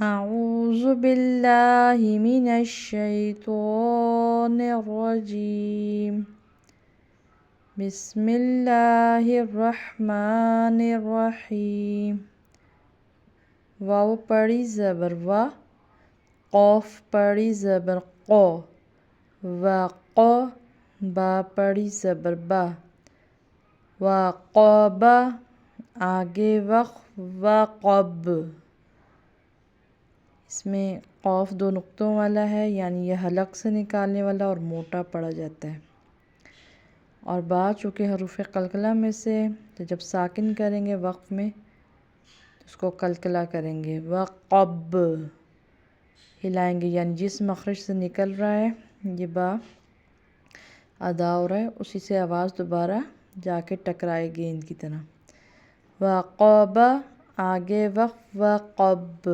أعوذ بالله من الشيطان الرجيم بسم الله الرحمن الرحیم۔ واو پڑی زبر وا، قوف پڑی زبر قو، وقو، با پڑی زبر با، وقب، آگے وقف وقب۔ اس میں قوف دو نقطوں والا ہے، یعنی یہ حلق سے نکالنے والا اور موٹا پڑا جاتا ہے، اور با چونکہ حروف قلقلہ میں سے، تو جب ساکن کریں گے وقف میں تو اس کو قلقلہ کریں گے، وقب ہلائیں گے، یعنی جس مخرج سے نکل رہا ہے یہ با ادا ہو رہا ہے اسی سے آواز دوبارہ جا کے ٹکرائے گیند کی طرح۔ وقب، آگے وقف وقب۔